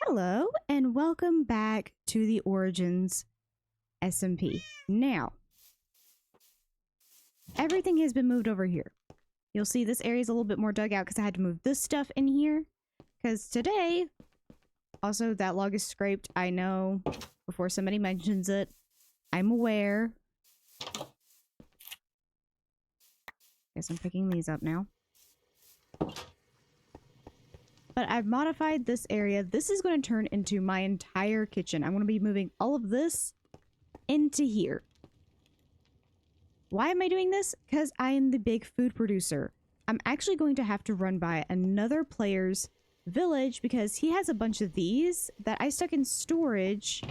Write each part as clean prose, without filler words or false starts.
Hello and welcome back to the Origins SMP. Now, everything has been moved over here. You'll see this area is a little bit more dug out because I had to move this stuff in here. Because today, also that log is scraped. I know before somebody mentions it, I'm aware. Guess I'm picking these up now. But I've modified this area. This is going to turn into my entire kitchen. I'm going to be moving all of this into here. Why am I doing this? Because I am the big food producer. I'm actually going to have to run by another player's village because he has a bunch of these that I stuck in storage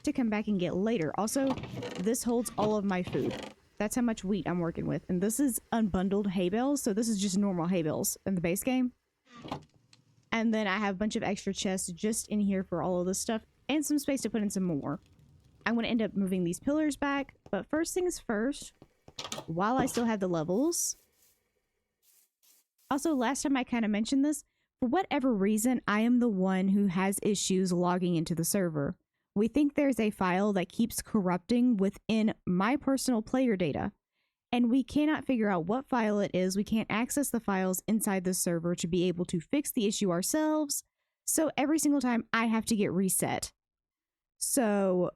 to come back and get later. Also, this holds all of my food. That's how much wheat I'm working with. And this is unbundled hay bales, so this is just normal hay bales in the base game. And then I have a bunch of extra chests just in here for all of this stuff and some space to put in some more. I'm going to end up moving these pillars back, but first things first, while I still have the levels. Also, last time I kind of mentioned this, for whatever reason, I am the one who has issues logging into the server. We think there's a file that keeps corrupting within my personal player data. And we cannot figure out what file it is. We can't access the files inside the server to be able to fix the issue ourselves. So every single time I have to get reset. So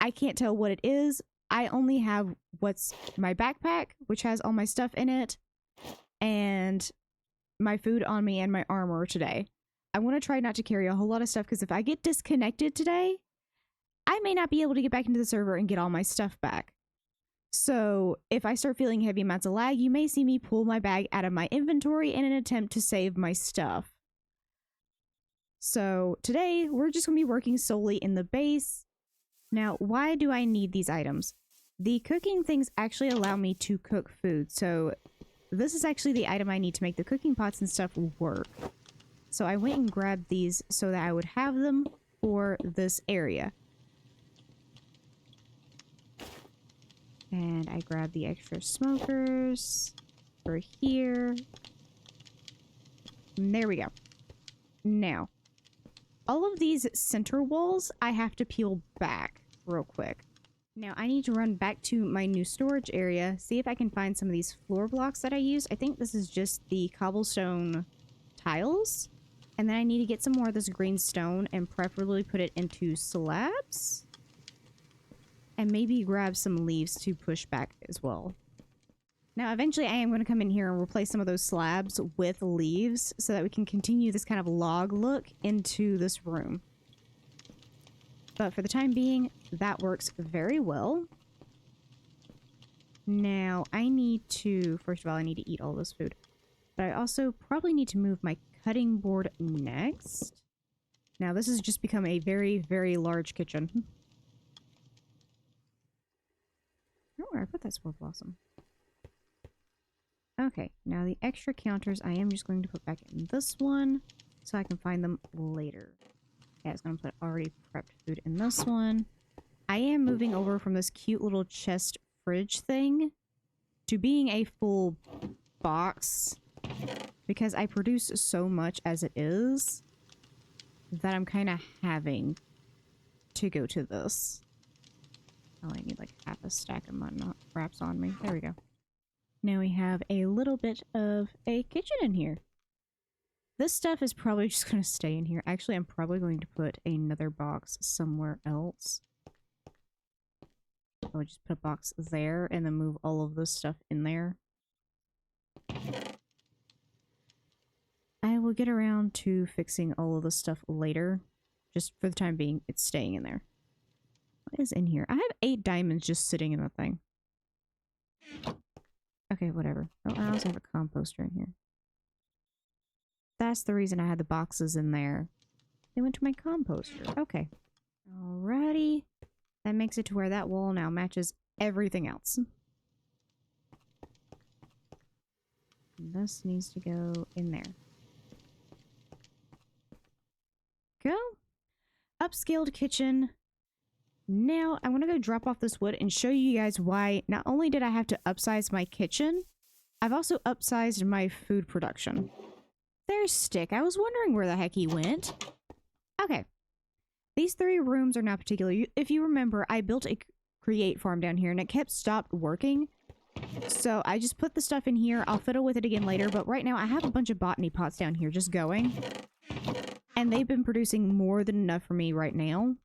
I can't tell what it is. I only have what's my backpack, which has all my stuff in it, and my food on me and my armor today. I want to try not to carry a whole lot of stuff because if I get disconnected today, I may not be able to get back into the server and get all my stuff back. So if I start feeling heavy amounts of lag, you may see me pull my bag out of my inventory in an attempt to save my stuff. So today we're just going to be working solely in the base. Now, why do I need these items? The cooking things actually allow me to cook food. So this is actually the item I need to make the cooking pots and stuff work. So I went and grabbed these so that I would have them for this area. And I grabbed the extra smokers for here. And there we go. Now, all of these center walls I have to peel back real quick. Now, I need to run back to my new storage area, see if I can find some of these floor blocks that I used. I think this is just the cobblestone tiles. And then I need to get some more of this green stone and preferably put it into slabs. And maybe grab some leaves to push back as well. Now, eventually I am going to come in here and replace some of those slabs with leaves so that we can continue this kind of log look into this room. But for the time being, that works very well. Now, I need to, first of all, I need to eat all this food. But I also probably need to move my cutting board next. Now, this has just become a very, very large kitchen. I don't know where I put that spore blossom. Okay, now the extra counters I am just going to put back in this one so I can find them later. Yeah, I was going to put already prepped food in this one. I am moving over from this cute little chest fridge thing to being a full box because I produce so much as it is that I'm kind of having to go to this. Oh, I need like half a stack of mud wraps on me. There we go. Now we have a little bit of a kitchen in here. This stuff is probably just going to stay in here. Actually, I'm probably going to put another box somewhere else. I would just put a box there and then move all of this stuff in there. I will get around to fixing all of this stuff later. Just for the time being, it's staying in there. What is in here? I have 8 diamonds just sitting in the thing. Okay, whatever. Oh, I also have a composter in here. That's the reason I had the boxes in there. They went to my composter. Okay. Alrighty. That makes it to where that wall now matches everything else. This needs to go in there. Go. Upscaled kitchen. Now, I want to go drop off this wood and show you guys why not only did I have to upsize my kitchen, I've also upsized my food production. There's Stick. I was wondering where the heck he went. These 3 rooms are not particular. If you remember, I built a create farm down here and it kept stopped working. So I just put the stuff in here. I'll fiddle with it again later, but right now I have a bunch of botany pots down here just going. And they've been producing more than enough for me right now.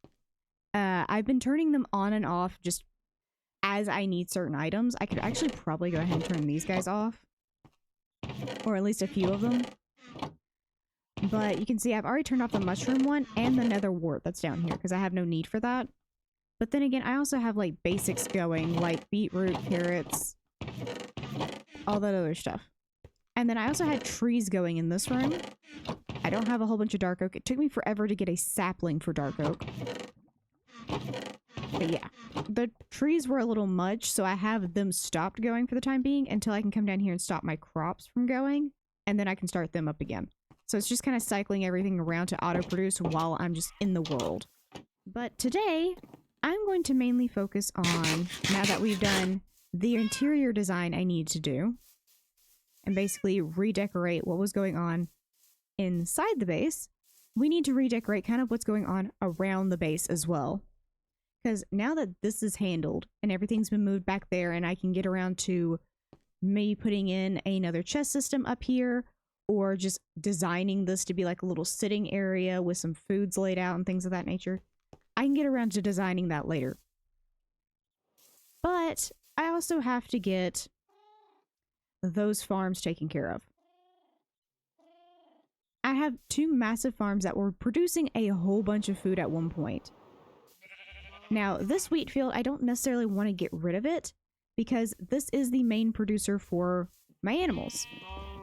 I've been turning them on and off just as I need certain items. I could actually probably go ahead and turn these guys off. Or at least a few of them. But you can see I've already turned off the mushroom one and the nether wart that's down here because I have no need for that. But then again, I also have like basics going, like beetroot, carrots, all that other stuff. And then I also had trees going in this room. I don't have a whole bunch of dark oak. It took me forever to get a sapling for dark oak. But yeah, the trees were a little much, so I have them stopped going for the time being until I can come down here and stop my crops from going, and then I can start them up again. So it's just kind of cycling everything around to auto-produce while I'm just in the world. But today, I'm going to mainly focus on, now that we've done the interior design I need to do, and basically redecorate what was going on inside the base, we need to redecorate kind of what's going on around the base as well. Because now that this is handled and everything's been moved back there and I can get around to maybe putting in another chest system up here or just designing this to be like a little sitting area with some foods laid out and things of that nature, I can get around to designing that later. But I also have to get those farms taken care of. I have 2 massive farms that were producing a whole bunch of food at one point. Now, this wheat field, I don't necessarily want to get rid of it because this is the main producer for my animals.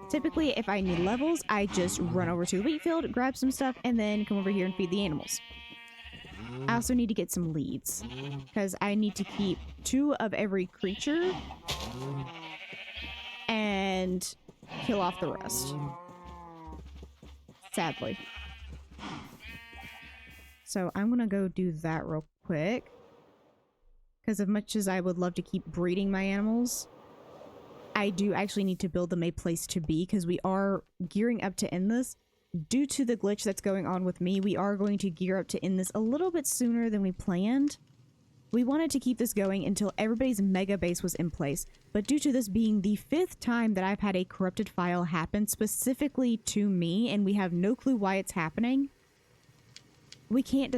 Typically, if I need levels, I just run over to the wheat field, grab some stuff, and then come over here and feed the animals. I also need to get some leads because I need to keep 2 of every creature and kill off the rest. Sadly. So I'm going to go do that real quick. Because as much as I would love to keep breeding my animals, I do actually need to build them a place to be because we are gearing up to end this. Due to the glitch that's going on with me, we are going to gear up to end this a little bit sooner than we planned. We wanted to keep this going until everybody's mega base was in place, but due to this being the 5th time that I've had a corrupted file happen specifically to me, and we have no clue why it's happening, we can't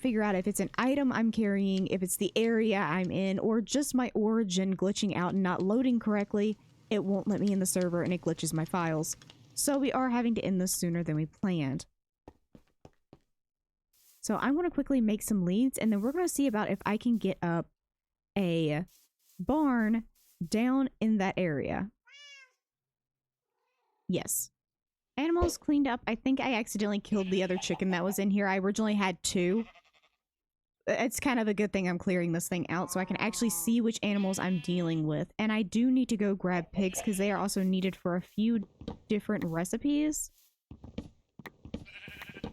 figure out if it's an item I'm carrying, if it's the area I'm in, or just my origin glitching out and not loading correctly. It won't let me in the server and it glitches my files. So we are having to end this sooner than we planned. So I'm going to quickly make some leads, and then we're going to see about if I can get up a barn down in that area. Yes. Animals cleaned up. I think I accidentally killed the other chicken that was in here. I originally had 2. It's kind of a good thing I'm clearing this thing out so I can actually see which animals I'm dealing with. And I do need to go grab pigs because they are also needed for a few different recipes.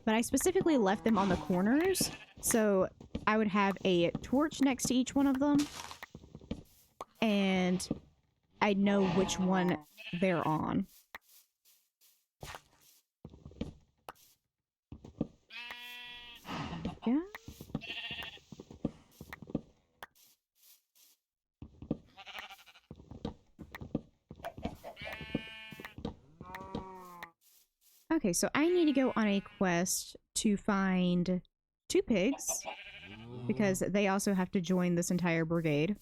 But I specifically left them on the corners, so I would have a torch next to each one of them, and I'd know which one they're on. Yeah. Okay, so I need to go on a quest to find 2 pigs, because they also have to join this entire brigade.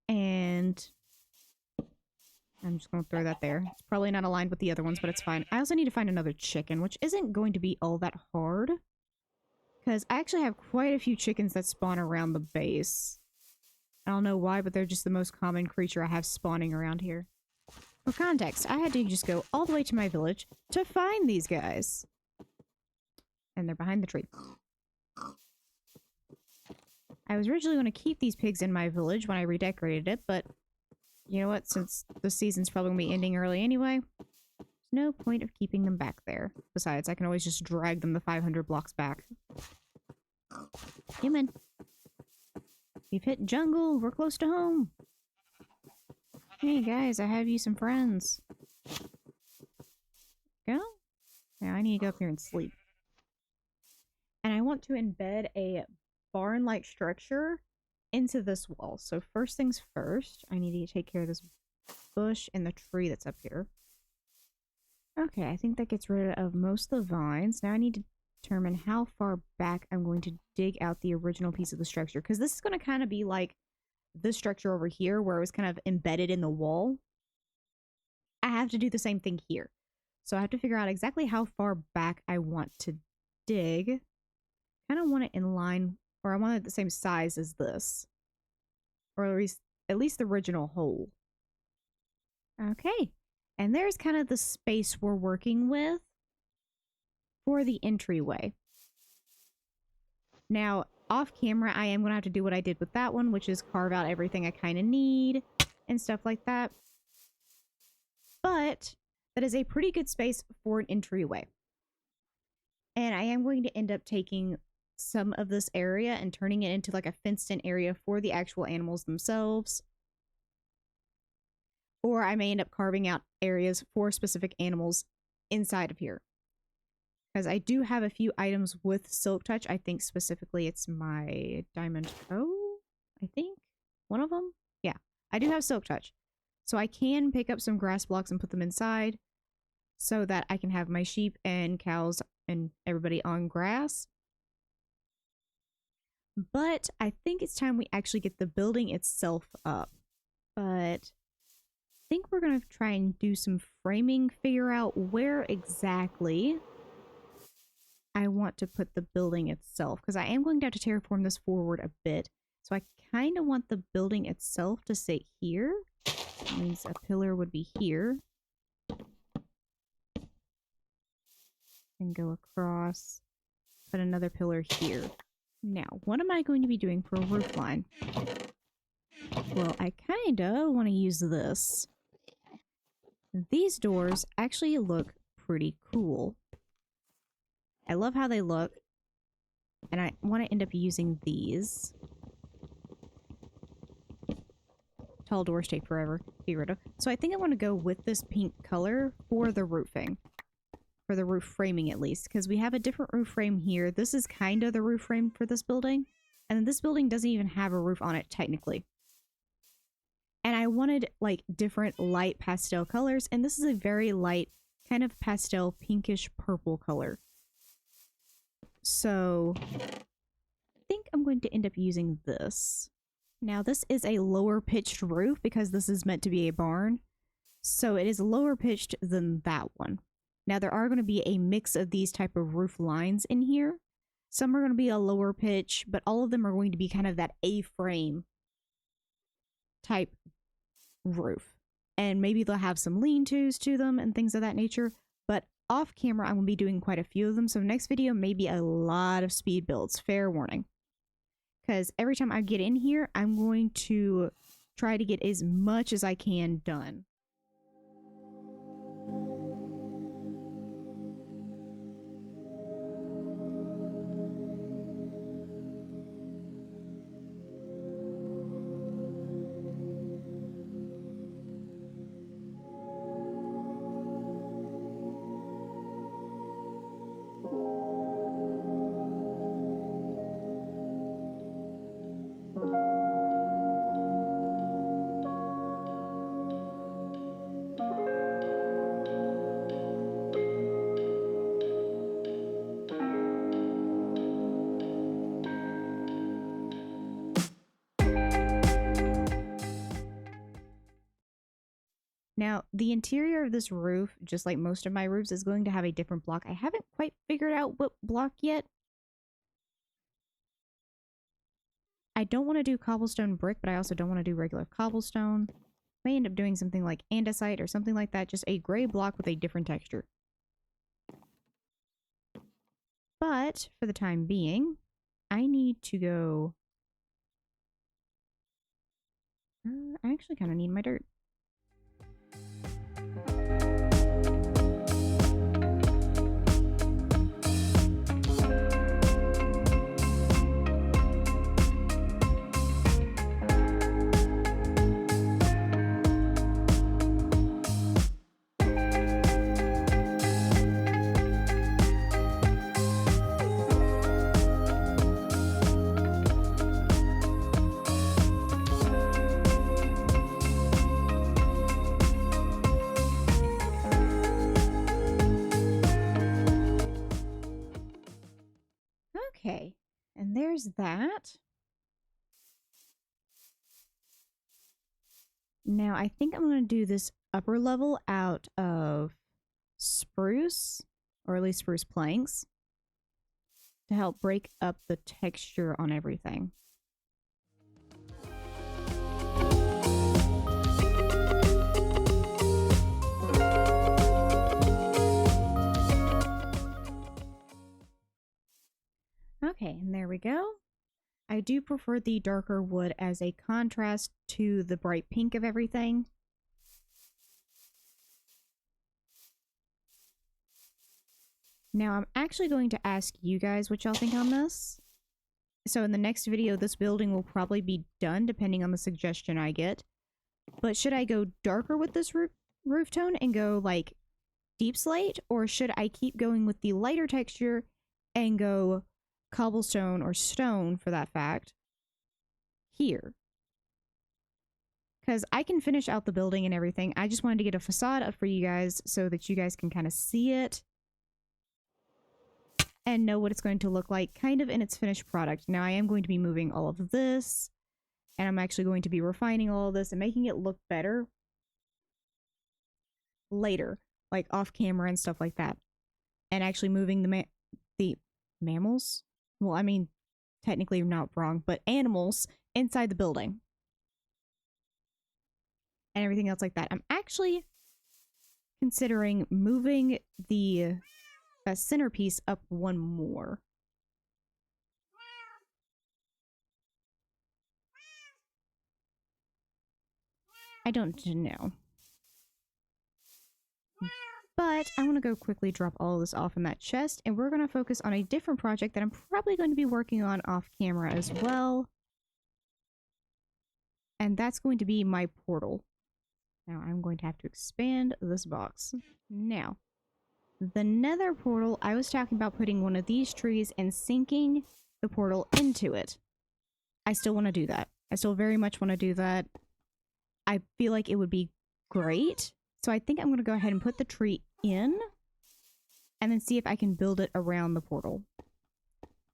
And I'm just going to throw that there. It's probably not aligned with the other ones, but it's fine. I also need to find another chicken, which isn't going to be all that hard, because I actually have quite a few chickens that spawn around the base. I don't know why, but they're just the most common creature I have spawning around here. For context, I had to just go all the way to my village to find these guys. And they're behind the tree. I was originally going to keep these pigs in my village when I redecorated it, but you know what? Since the season's probably going to be ending early anyway, there's no point of keeping them back there. Besides, I can always just drag them the 500 blocks back. Human. We've hit jungle. We're close to home. Hey guys, I have you some friends. Go? Now I need to go up here and sleep. And I want to embed a barn-like structure into this wall. So first things first, I need to take care of this bush and the tree that's up here. Okay, I think that gets rid of most of the vines. Now I need to determine how far back I'm going to dig out the original piece of the structure, because this is going to kind of be like this structure over here where it was kind of embedded in the wall. I have to do the same thing here. So I have to figure out exactly how far back I want to dig. Kind of want it in line, or I want it the same size as this, or at least the original hole. Okay, and there's kind of the space we're working with for the entryway. Now, off camera, I am going to have to do what I did with that one, which is carve out everything I kind of need and stuff like that. But that is a pretty good space for an entryway. And I am going to end up taking some of this area and turning it into like a fenced-in area for the actual animals themselves. Or I may end up carving out areas for specific animals inside of here. Because I do have a few items with Silk Touch. I think specifically it's my Diamond Toe, I think. One of them? Yeah, I do have Silk Touch. So I can pick up some grass blocks and put them inside so that I can have my sheep and cows and everybody on grass. But I think it's time we actually get the building itself up. But I think we're going to try and do some framing, figure out where exactly I want to put the building itself, because I am going to have to terraform this forward a bit. So I kind of want the building itself to sit here. That means a pillar would be here. And go across. Put another pillar here. Now, what am I going to be doing for a roof line? Well, I kind of want to use this. These doors actually look pretty cool. I love how they look, and I want to end up using these. Tall doors take forever to get rid of. So I think I want to go with this pink color for the roofing. For the roof framing, at least. Because we have a different roof frame here. This is kind of the roof frame for this building. And this building doesn't even have a roof on it, technically. And I wanted, like, different light pastel colors. And this is a very light, kind of pastel, pinkish purple color. So, I think I'm going to end up using this. Now, this is a lower pitched roof because this is meant to be a barn. So, it is lower pitched than that one. Now, there are going to be a mix of these type of roof lines in here. Some are going to be a lower pitch, but all of them are going to be kind of that A-frame type roof. And maybe they'll have some lean-tos to them and things of that nature. But off camera, I'm going to be doing quite a few of them. So next video may be a lot of speed builds. Fair warning. Because every time I get in here, I'm going to try to get as much as I can done. Now, the interior of this roof, just like most of my roofs, is going to have a different block. I haven't quite figured out what block yet. I don't want to do cobblestone brick, but I also don't want to do regular cobblestone. May end up doing something like andesite or something like that, just a gray block with a different texture. But, for the time being, I need to go... I actually kind of need my dirt. Okay, and there's that. Now, I think I'm going to do this upper level out of spruce, or at least spruce planks, to help break up the texture on everything. Okay, and there we go. I do prefer the darker wood as a contrast to the bright pink of everything. Now, I'm actually going to ask you guys what y'all think on this. So in the next video, this building will probably be done depending on the suggestion I get. But should I go darker with this roof tone and go like deep slate? Or should I keep going with the lighter texture and go cobblestone or stone for that fact here? Because I can finish out the building and everything. I just wanted to get a facade up for you guys so that you guys can kind of see it and know what it's going to look like kind of in its finished product. Now I am going to be moving all of this, and I'm actually going to be refining all of this and making it look better later, like off camera and stuff like that. And actually moving the mammals? Well, I mean, technically you're not wrong, but animals inside the building. And everything else like that. I'm actually considering moving the centerpiece up one more. I don't know. But I want to go quickly drop all of this off in that chest, and we're going to focus on a different project that I'm probably going to be working on off camera as well. And that's going to be my portal. Now I'm going to have to expand this box. Now, the nether portal, I was talking about putting one of these trees and sinking the portal into it. I still want to do that. I still very much want to do that. I feel like it would be great. So I think I'm going to go ahead and put the tree in and then see if I can build it around the portal.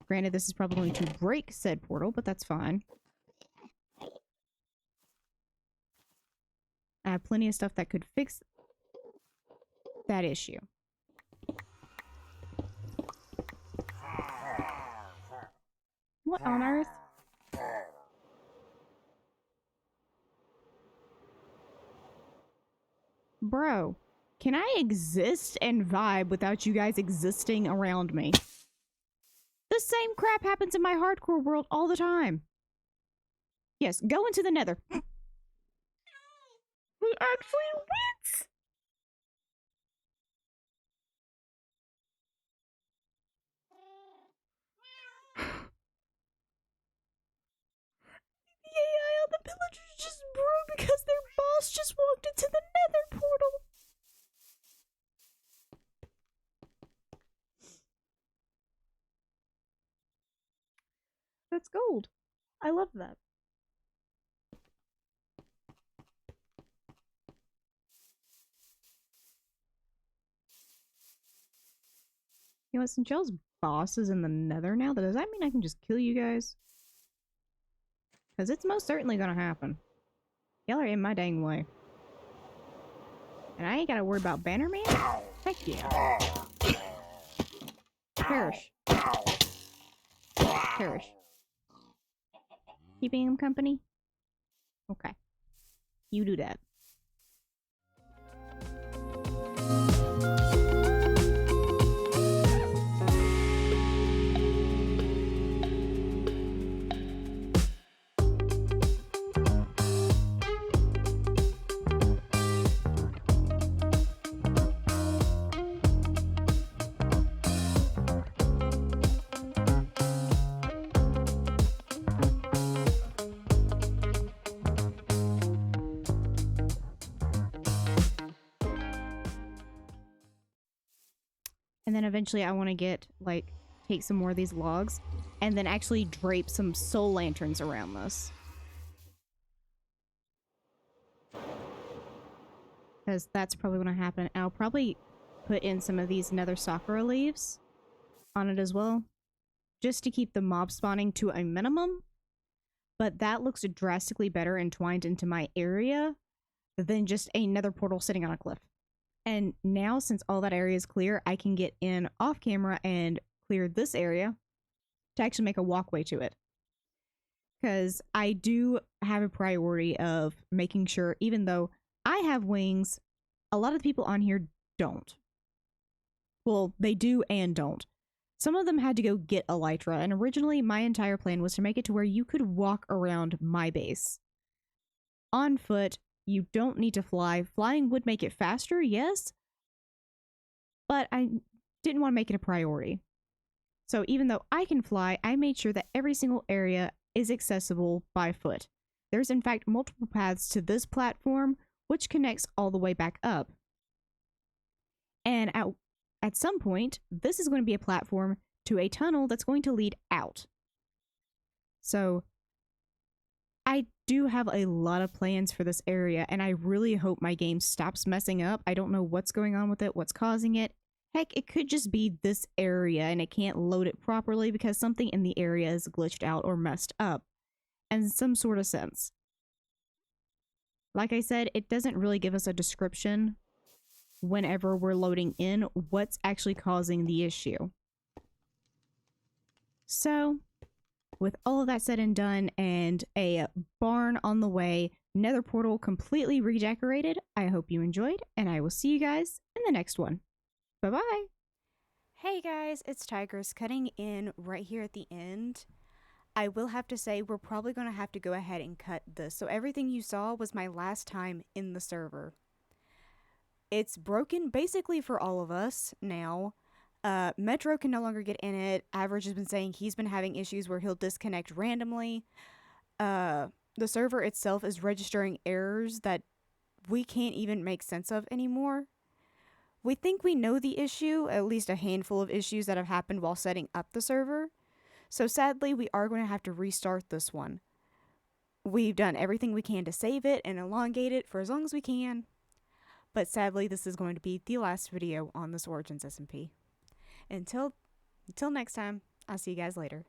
Granted, this is probably going to break said portal, but that's fine. I have plenty of stuff that could fix that issue. What on earth? Bro, can I exist and vibe without you guys existing around me? The same crap happens in my hardcore world all the time. Yes, go into the nether. We actually wins! The AI on the villagers just broke because their boss just walked into the nether portal. That's gold. I love that. You know what, since y'all's boss is in the nether now, does that mean I can just kill you guys? Because it's most certainly gonna happen. Y'all are in my dang way. And I ain't gotta worry about Bannerman? Heck yeah. Perish. Perish. Keeping him company? Okay. You do that. And then eventually I want to get, like, take some more of these logs and then actually drape some soul lanterns around this. Because that's probably going to happen. I'll probably put in some of these nether sakura leaves on it as well. just to keep the mob spawning to a minimum, but that looks drastically better entwined into my area than just another portal sitting on a cliff. And now, since all that area is clear, I can get in off camera and clear this area to actually make a walkway to it. Because I do have a priority of making sure, even though I have wings, a lot of the people on here don't. Well, they do and don't. Some of them had to go get elytra, and originally my entire plan was to make it to where you could walk around my base. On foot, you don't need to fly. Flying would make it faster, yes, but I didn't want to make it a priority. So even though I can fly, I made sure that every single area is accessible by foot. There's in fact multiple paths to this platform, which connects all the way back up. And at some point, this is going to be a platform to a tunnel that's going to lead out. So I do have a lot of plans for this area, and I really hope my game stops messing up. I don't know what's going on with it, what's causing it. Heck, it could just be this area and it can't load it properly because something in the area is glitched out or messed up in some sort of sense. Like I said, it doesn't really give us a description whenever we're loading in what's actually causing the issue. So, with all of that said and done and a barn on the way, nether portal completely redecorated, I hope you enjoyed, and I will see you guys in the next one. Bye-bye. Hey guys, it's Tigress cutting in right here at the end. I will have to say we're probably going to have to go ahead and cut this. So everything you saw was my last time in the server. It's broken basically for all of us now. Metro can no longer get in it. Average has been saying he's been having issues where he'll disconnect randomly. The server itself is registering errors that we can't even make sense of anymore. We think we know the issue, at least a handful of issues that have happened while setting up the server. So sadly, we are going to have to restart this one. We've done everything we can to save it and elongate it for as long as we can. But sadly, this is going to be the last video on this Origins SMP. Until next time, I'll see you guys later.